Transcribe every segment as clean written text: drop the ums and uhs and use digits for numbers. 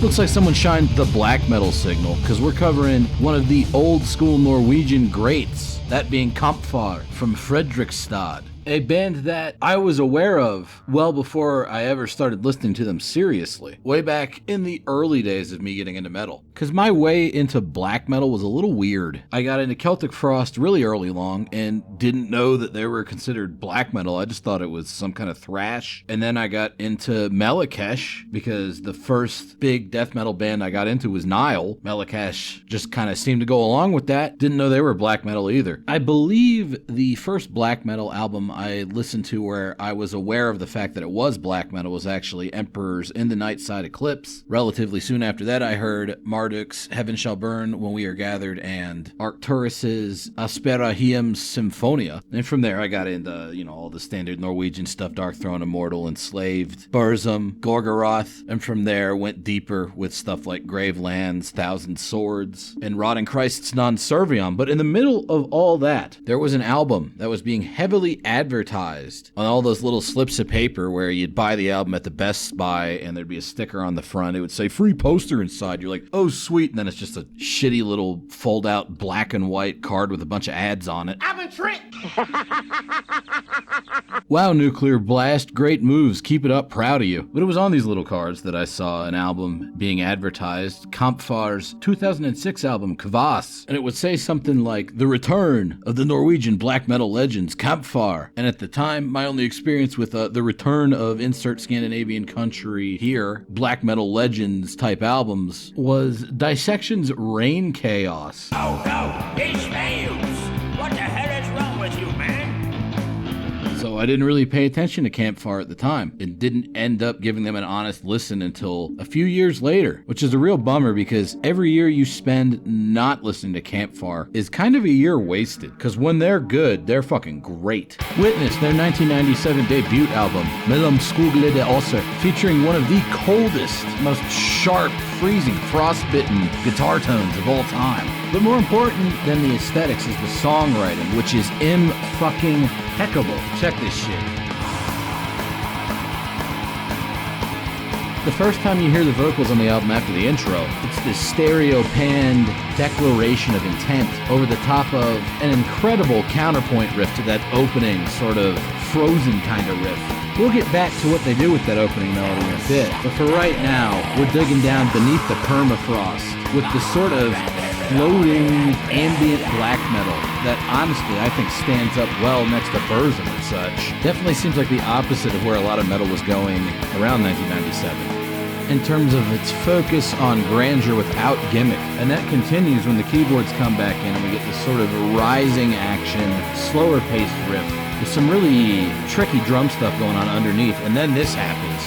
Looks like someone shined the black metal signal, because we're covering one of the old school Norwegian greats, that being Kampfar from Fredrikstad. A band that I was aware of well before I ever started listening to them seriously, way back in the early days of me getting into metal. Because my way into black metal was a little weird. I got into Celtic Frost really early along and didn't know that they were considered black metal. I just thought it was some kind of thrash. And then I got into Melakesh because the first big death metal band I got into was Nile. Melakesh just kind of seemed to go along with that. Didn't know they were black metal either. I believe the first black metal album I listened to where I was aware of the fact that it was black metal was actually Emperor's In the Night Side Eclipse. Relatively soon after that, I heard Marduk's Heaven Shall Burn When We Are Gathered and Arcturus's Asperahium Symphonia. And from there, I got into, all the standard Norwegian stuff, Dark Throne, Immortal, Enslaved, Burzum, Gorgoroth. And from there, went deeper with stuff like Gravelands, Thousand Swords, and Rotting Christ's Non Serviam. But in the middle of all that, there was an album that was being heavily advertised on all those little slips of paper where you'd buy the album at the Best Buy and there'd be a sticker on the front. It would say free poster inside. You're like, oh, sweet. And then it's just a shitty little fold out black and white card with a bunch of ads on it. I'm a trick. Wow, Nuclear Blast. Great moves. Keep it up. Proud of you. But it was on these little cards that I saw an album being advertised, Kampfar's 2006 album, Kvas. And it would say something like, the return of the Norwegian black metal legends, Kampfar. And at the time, my only experience with the return of insert Scandinavian country here, black metal legends type albums, was Dissection's Rain Chaos. Oh no, Ishmaels! What the hell is wrong with you, man? So I didn't really pay attention to Kampfar at the time and didn't end up giving them an honest listen until a few years later, which is a real bummer because every year you spend not listening to Kampfar is kind of a year wasted, because when they're good, they're fucking great. Witness their 1997 debut album, Mellom Skogle de Åser, featuring one of the coldest, most sharp, freezing, frostbitten guitar tones of all time. But more important than the aesthetics is the songwriting, which is fucking-impeccable. Check this shit. The first time you hear the vocals on the album after the intro, it's this stereo-panned declaration of intent over the top of an incredible counterpoint riff to that opening sort of Frozen kind of riff. We'll get back to what they do with that opening melody in a bit, but for right now, we're digging down beneath the permafrost with the sort of floating ambient black metal that honestly I think stands up well next to Burzum and such. Definitely seems like the opposite of where a lot of metal was going around 1997. In terms of its focus on grandeur without gimmick. And that continues when the keyboards come back in and we get this sort of rising action, slower paced riff with some really tricky drum stuff going on underneath, and then this happens.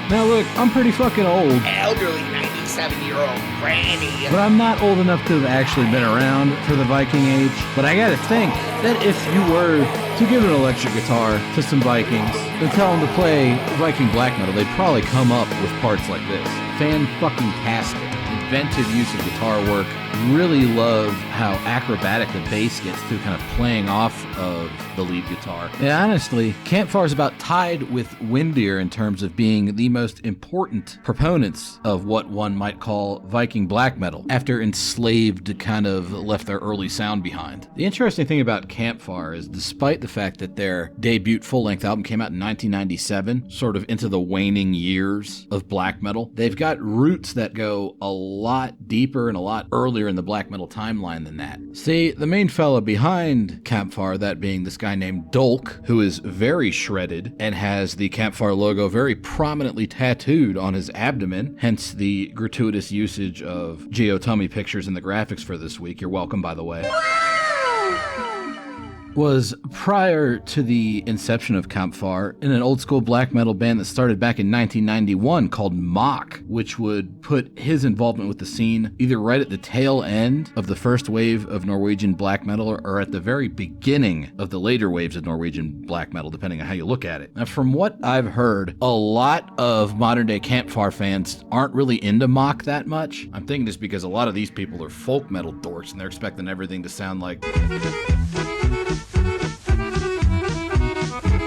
Now look, I'm pretty fucking old. Elderly 97-year-old granny. But I'm not old enough to have actually been around for the Viking Age. But I gotta think that if you were to give an electric guitar to some Vikings and tell them to play Viking black metal, they'd probably come up with parts like this. Fan-fucking-tastic. Inventive use of guitar work. Really love how acrobatic the bass gets to, kind of playing off of the lead guitar. And honestly, Kampfar is about tied with Windir in terms of being the most important proponents of what one might call Viking black metal, after Enslaved kind of left their early sound behind. The interesting thing about Kampfar is, despite the fact that their debut full-length album came out in 1997, sort of into the waning years of black metal, they've got roots that go a lot deeper and a lot earlier in the black metal timeline than that. See, the main fella behind Kampfar, that being this guy named Dolk, who is very shredded and has the Kampfar logo very prominently tattooed on his abdomen, hence the gratuitous usage of Geo-Tummy pictures in the graphics for this week. You're welcome, by the way. Was prior to the inception of Kampfar in an old school black metal band that started back in 1991 called Mock, which would put his involvement with the scene either right at the tail end of the first wave of Norwegian black metal or at the very beginning of the later waves of Norwegian black metal, depending on how you look at it. Now, from what I've heard, a lot of modern day Kampfar fans aren't really into Mock that much. I'm thinking this because a lot of these people are folk metal dorks and they're expecting everything to sound like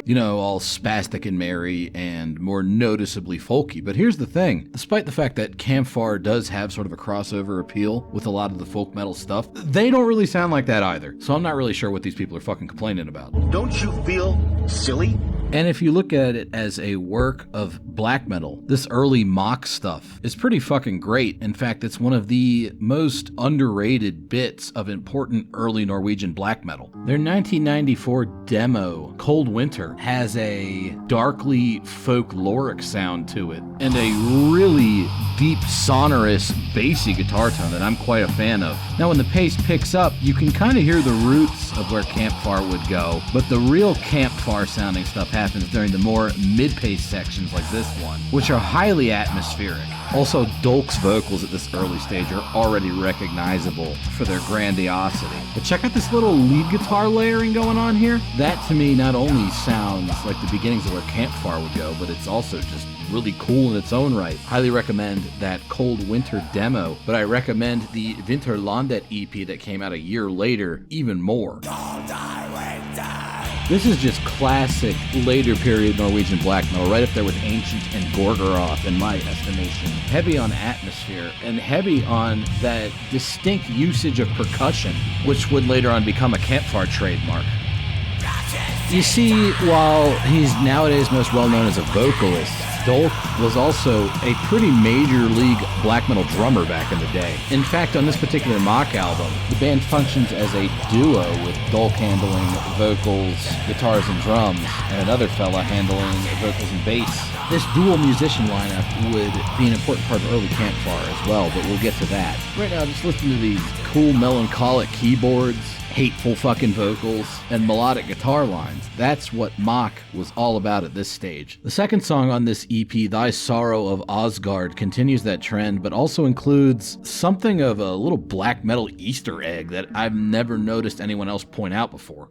all spastic and merry and more noticeably folky. But here's the thing. Despite the fact that Kampfar does have sort of a crossover appeal with a lot of the folk metal stuff, they don't really sound like that either. So I'm not really sure what these people are fucking complaining about. Don't you feel silly? And if you look at it as a work of black metal, this early mock stuff is pretty fucking great. In fact, it's one of the most underrated bits of important early Norwegian black metal. Their 1994 demo, Cold Winter, has a darkly folkloric sound to it and a really deep, sonorous, bassy guitar tone that I'm quite a fan of. Now, when the pace picks up, you can kind of hear the roots of where Kampfar would go, but the real Kampfar sounding stuff happens during the more mid-pace sections like this one, which are highly atmospheric. Also, Dolk's vocals at this early stage are already recognizable for their grandiosity. But check out this little lead guitar layering going on here. That to me not only sounds like the beginnings of where Kampfar would go, but it's also just really cool in its own right. Highly recommend that Cold Winter demo, but I recommend the Vinterlandet EP that came out a year later even more. This is just classic later period Norwegian black metal, right up there with Ancient and Gorgoroth in my estimation. Heavy on atmosphere and heavy on that distinct usage of percussion, which would later on become a Kampfar trademark. You see, while he's nowadays most well known as a vocalist, Dolk was also a pretty major league black metal drummer back in the day. In fact, on this particular mock album, the band functions as a duo with Dolk handling vocals, guitars, and drums, and another fella handling vocals and bass. This dual musician lineup would be an important part of early Kampfar as well, but we'll get to that. Right now, just listen to these cool melancholic keyboards, hateful fucking vocals, and melodic guitar lines. That's what mock was all about at this stage. The second song on this EP, Thy Sorrow of Asgard, continues that trend, but also includes something of a little black metal Easter egg that I've never noticed anyone else point out before.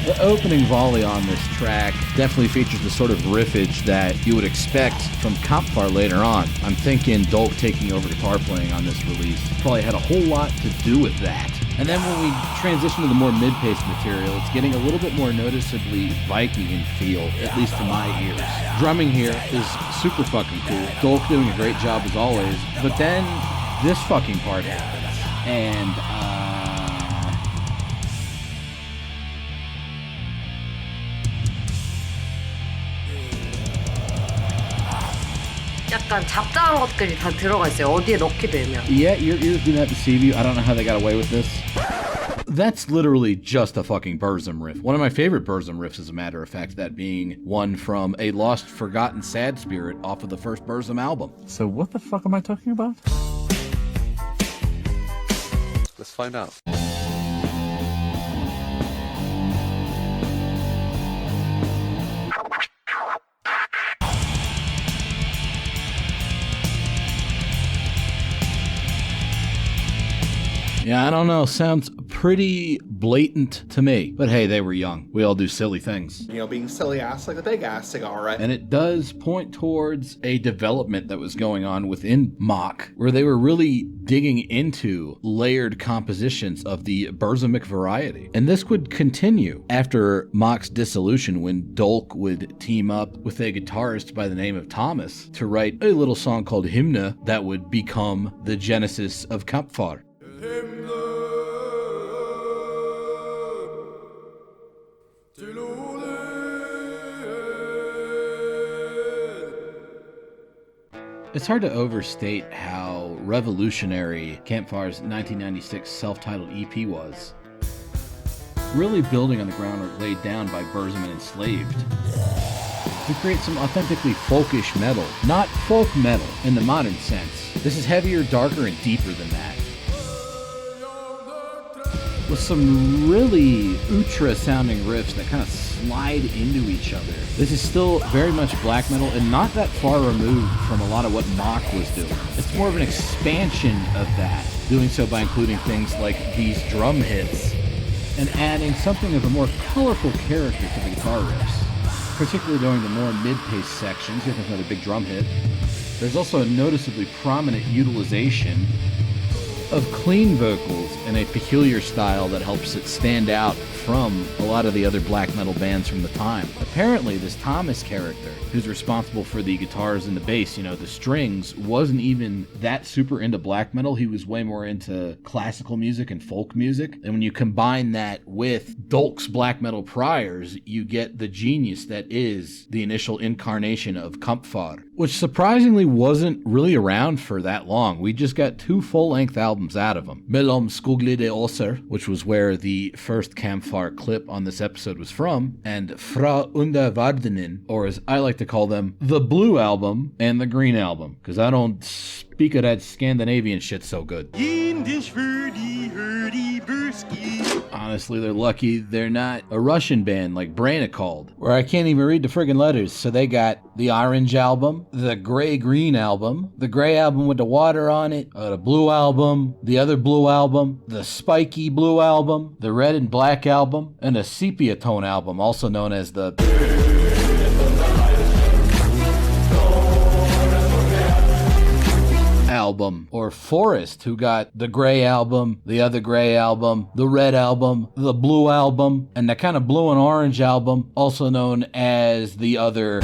The opening volley on this track definitely features the sort of riffage that you would expect from Kampfar later on. I'm thinking Dolk taking over guitar playing on this release probably had a whole lot to do with that. And then when we transition to the more mid-paced material, it's getting a little bit more noticeably Viking in feel, at least to my ears. Drumming here is super fucking cool. Dolk doing a great job as always, but then this fucking part happens. And, 약간 잡다한 것들이 다 들어가 있어요. 어디에 넣게 되면. Yeah, your ears do not deceive you. I don't know how they got away with this. That's literally just a fucking Burzum riff. One of my favorite Burzum riffs, as a matter of fact, that being one from a lost, forgotten Sad Spirit off of the first Burzum album. So what the fuck am I talking about? Let's find out. Yeah, I don't know. Sounds pretty blatant to me. But hey, they were young. We all do silly things. Being silly ass like a big ass cigar, right? And it does point towards a development that was going on within mock, where they were really digging into layered compositions of the Burzumic variety. And this would continue after mock's dissolution, when Dolk would team up with a guitarist by the name of Thomas to write a little song called Hymne that would become the genesis of Kampfar. It's hard to overstate how revolutionary Kampfar's 1996 self-titled EP was, really building on the groundwork laid down by Burzum and Enslaved to create some authentically folkish metal, not folk metal in the modern sense. This is heavier, darker, and deeper than that, with some really ultra-sounding riffs that kind of slide into each other. This is still very much black metal and not that far removed from a lot of what mock was doing. It's more of an expansion of that, doing so by including things like these drum hits and adding something of a more colorful character to the guitar riffs, particularly during the more mid-paced sections. Here's another big drum hit. There's also a noticeably prominent utilization of clean vocals and a peculiar style that helps it stand out from a lot of the other black metal bands from the time. Apparently, this Thomas character, who's responsible for the guitars and the bass, the strings, wasn't even that super into black metal. He was way more into classical music and folk music. And when you combine that with Dolk's black metal priors, you get the genius that is the initial incarnation of Kampfar, which surprisingly wasn't really around for that long. We just got 2 full-length albums out of him. Mellom Skogli de Åser, which was where the first Kampfar clip on this episode was from, and Fra Under Vardenen, or as I like to call them, the Blue Album and the Green Album, because I don't speak of that Scandinavian shit so good. Honestly, they're lucky they're not a Russian band like Brana called, where I can't even read the friggin' letters. So they got the Orange Album, the Gray-Green Album, the Gray Album with the water on it, the Blue Album, the other Blue Album, the Spiky Blue Album, the Red and Black Album, and a Sepia Tone Album, also known as the Album, or Forrest, who got the Gray Album, the other Gray Album, the Red Album, the Blue Album, and the kind of Blue and Orange Album, also known as the other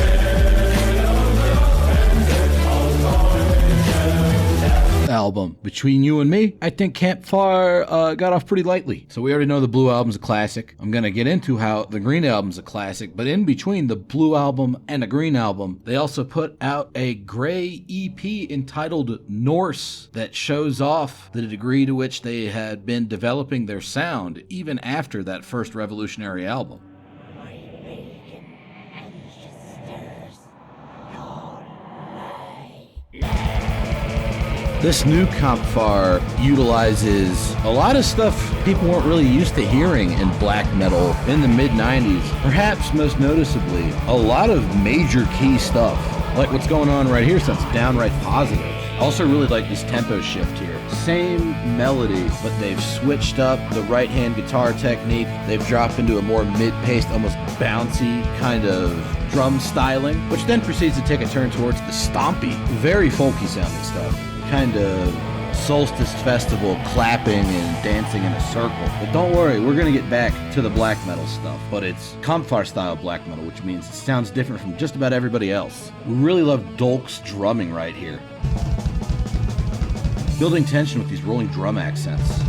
Album. Between you and me, I think Kampfar got off pretty lightly. So we already know the Blue Album's a classic. I'm going to get into how the Green Album's a classic, but in between the Blue Album and the Green Album, they also put out a Gray EP entitled Norse that shows off the degree to which they had been developing their sound even after that first revolutionary album. This new Kampfar utilizes a lot of stuff people weren't really used to hearing in black metal in the mid-90s. Perhaps most noticeably, a lot of major key stuff, like what's going on right here sounds downright positive. Also really like this tempo shift here. Same melody, but they've switched up the right-hand guitar technique. They've dropped into a more mid-paced, almost bouncy kind of drum styling, which then proceeds to take a turn towards the stompy, very folky sounding stuff. Kind of solstice festival clapping and dancing in a circle. But don't worry, we're going to get back to the black metal stuff, but it's Kampfar style black metal, which means it sounds different from just about everybody else. We really love Dolk's drumming right here, building tension with these rolling drum accents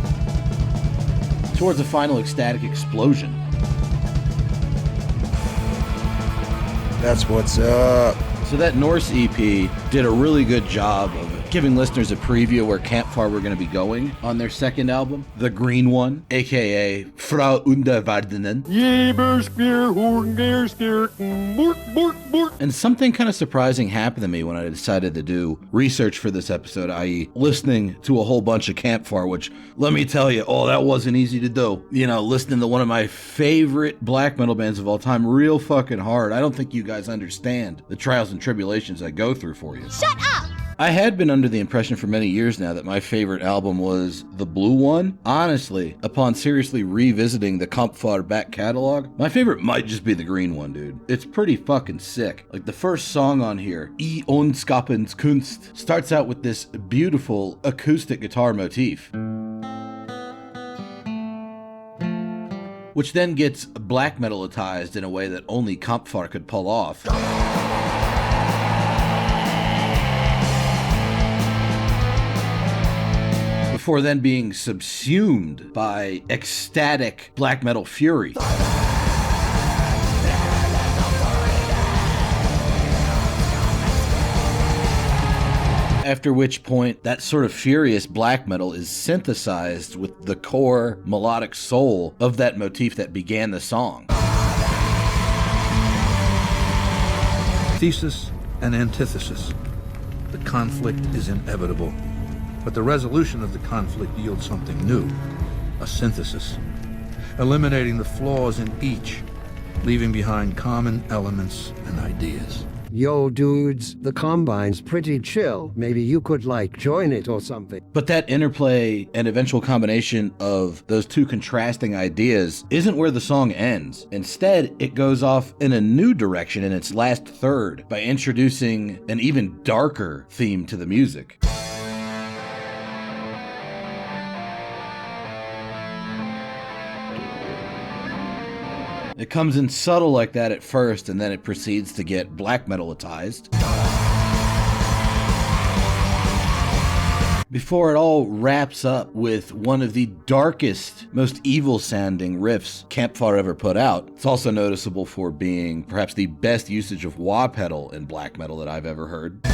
towards a final ecstatic explosion. That's what's up. So that Norse EP did a really good job of giving listeners a preview of where Kampfar were going to be going on their second album, the Green One, aka Fra Under Vardenen. And something kind of surprising happened to me when I decided to do research for this episode, i.e. listening to a whole bunch of Kampfar, which, let me tell you, that wasn't easy to do. Listening to one of my favorite black metal bands of all time real fucking hard. I don't think you guys understand the trials and tribulations I go through for you. Shut up! I had been under the impression for many years now that my favorite album was the Blue One. Honestly, upon seriously revisiting the Kampfar back catalog, my favorite might just be the Green One, dude. It's pretty fucking sick. Like the first song on here, I Ondskapens Kunst, starts out with this beautiful acoustic guitar motif, which then gets black metalotized in a way that only Kampfar could pull off. Before then being subsumed by ecstatic black metal fury. After which point, that sort of furious black metal is synthesized with the core melodic soul of that motif that began the song. Thesis and antithesis. The conflict is inevitable, but the resolution of the conflict yields something new, a synthesis, eliminating the flaws in each, leaving behind common elements and ideas. Yo, dudes, the Combine's pretty chill. Maybe you could, join it or something. But that interplay and eventual combination of those two contrasting ideas isn't where the song ends. Instead, it goes off in a new direction in its last third by introducing an even darker theme to the music. It comes in subtle like that at first, and then it proceeds to get black metalotized. Before it all wraps up with one of the darkest, most evil-sounding riffs Kampfar ever put out. It's also noticeable for being perhaps the best usage of wah pedal in black metal that I've ever heard.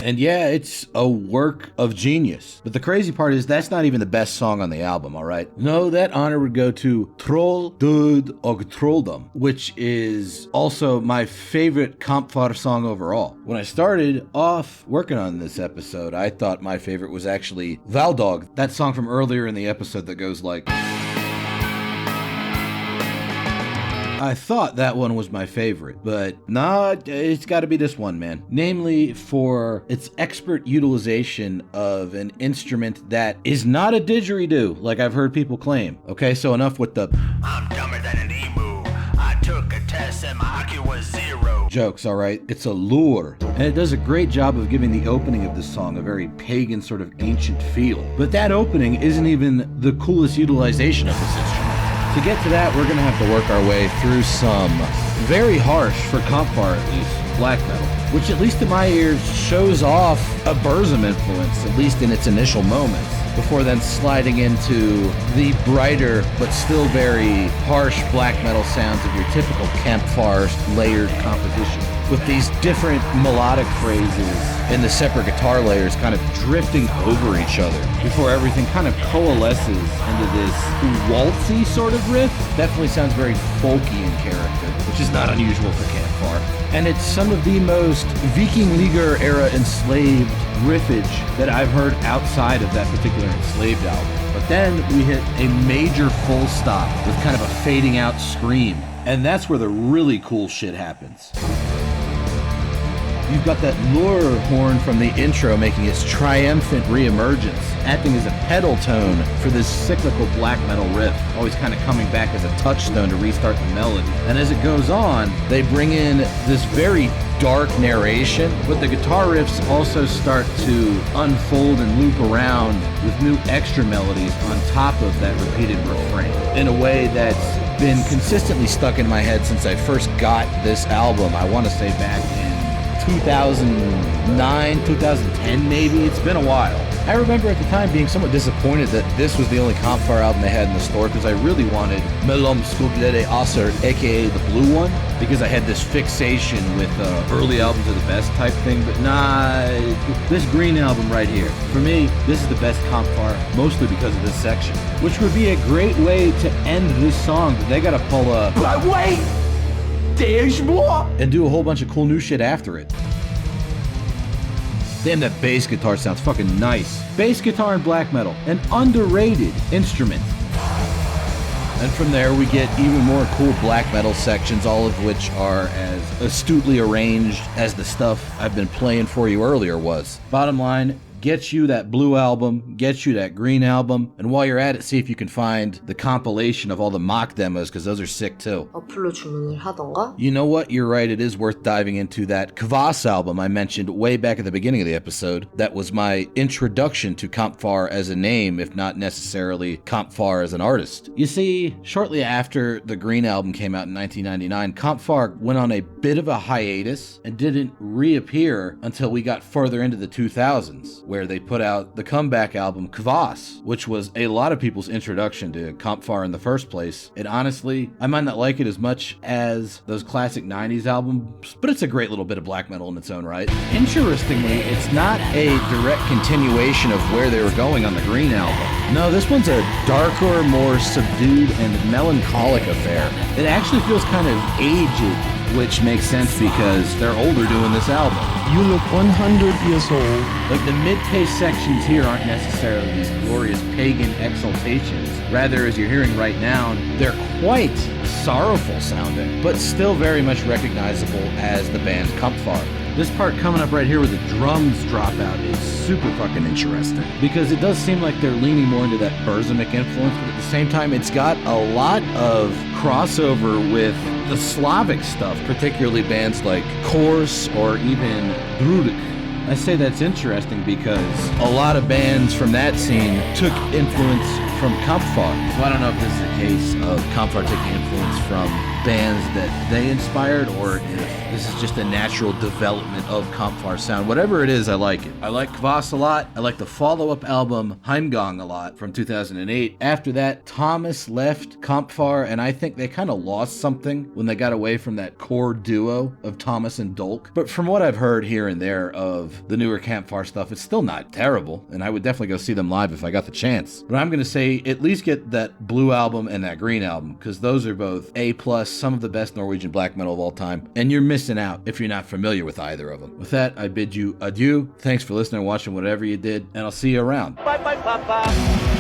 And yeah, it's a work of genius. But the crazy part is that's not even the best song on the album, alright? No, that honor would go to Troll Død og Trolldom, which is also my favorite Kampfar song overall. When I started off working on this episode, I thought my favorite was actually Valdog, that song from earlier in the episode that goes like... I thought that one was my favorite, but nah, it's gotta be this one, man. Namely, for its expert utilization of an instrument that is not a didgeridoo, like I've heard people claim. Okay, so enough with the I'm dumber than an emu. I took a test and my IQ was 0. jokes, alright? It's a lure. And it does a great job of giving the opening of this song a very pagan, sort of ancient feel. But that opening isn't even the coolest utilization of this instrument. To get to that, we're going to have to work our way through some very harsh, for Kampfar at least, black metal, which at least to my ears shows off a Burzum influence, at least in its initial moments, before then sliding into the brighter but still very harsh black metal sounds of your typical Kampfar layered composition, with these different melodic phrases and the separate guitar layers kind of drifting over each other before everything kind of coalesces into this waltzy sort of riff. Definitely sounds very folky in character, which is not unusual for Kampfar. And it's some of the most Vikingliger era enslaved riffage that I've heard outside of that particular enslaved album. But then we hit a major full stop with kind of a fading out scream. And that's where the really cool shit happens. You've got that lure horn from the intro making its triumphant reemergence, acting as a pedal tone for this cyclical black metal riff, always kind of coming back as a touchstone to restart the melody. And as it goes on, they bring in this very dark narration, but the guitar riffs also start to unfold and loop around with new extra melodies on top of that repeated refrain in a way that's been consistently stuck in my head since I first got this album. I want to say back in 2009, 2010 maybe. It's been a while. I remember at the time being somewhat disappointed that this was the only Kampfar album they had in the store, because I really wanted Mellom Skoglede Aser, aka the blue one, because I had this fixation with early albums are the best type thing. But nah, this green album right here, for me, this is the best Kampfar, mostly because of this section, which would be a great way to end this song, but they gotta pull a But wait! There's more! and do a whole bunch of cool new shit after it. Damn, that bass guitar sounds fucking nice. Bass guitar in black metal, an underrated instrument. And from there we get even more cool black metal sections, all of which are as astutely arranged as the stuff I've been playing for you earlier was. Bottom line, get you that blue album, get you that green album, and while you're at it, see if you can find the compilation of all the mock demos, because those are sick too. 어플로 주문을 하던가? You know what? You're right. It is worth diving into that Kvass album I mentioned way back at the beginning of the episode. That was my introduction to Kampfar as a name, if not necessarily Kampfar as an artist. You see, shortly after the Green album came out in 1999, Kampfar went on a bit of a hiatus and didn't reappear until we got further into the 2000s, where they put out the comeback album Kvass, which was a lot of people's introduction to Kampfar in the first place. And honestly, I might not like it as much as those classic 90s albums, but it's a great little bit of black metal in its own right. Interestingly, it's not a direct continuation of where they were going on the Green album. No, this one's a darker, more subdued and melancholic affair. It actually feels kind of aged, which makes sense because they're older doing this album. You look 100 years old. Like, the mid-pace sections here aren't necessarily these glorious pagan exaltations. Rather, as you're hearing right now, they're quite sorrowful sounding, but still very much recognizable as the band Kampfar. This part coming up right here where the drums drop out is super fucking interesting, because it does seem like they're leaning more into that Burzumic influence, but at the same time it's got a lot of crossover with the Slavic stuff, particularly bands like Kors or even Drudik. I say that's interesting because a lot of bands from that scene took influence from Kampfar. So I don't know if this is a case of Kampfar taking influence from bands that they inspired, or if this is just a natural development of Kampfar sound. Whatever it is, I like it. I like Kvass a lot. I like the follow-up album Heimgang a lot from 2008. After that, Thomas left Kampfar, and I think they kind of lost something when they got away from that core duo of Thomas and Dolk. But from what I've heard here and there of the newer Kampfar stuff, it's still not terrible, and I would definitely go see them live if I got the chance. But I'm going to say at least get that Blue album and that Green album, because those are both A+, some of the best Norwegian black metal of all time, and you're missing out if you're not familiar with either of them. With that, I bid you adieu. Thanks for listening and watching whatever you did, and I'll see you around. Bye bye, Papa.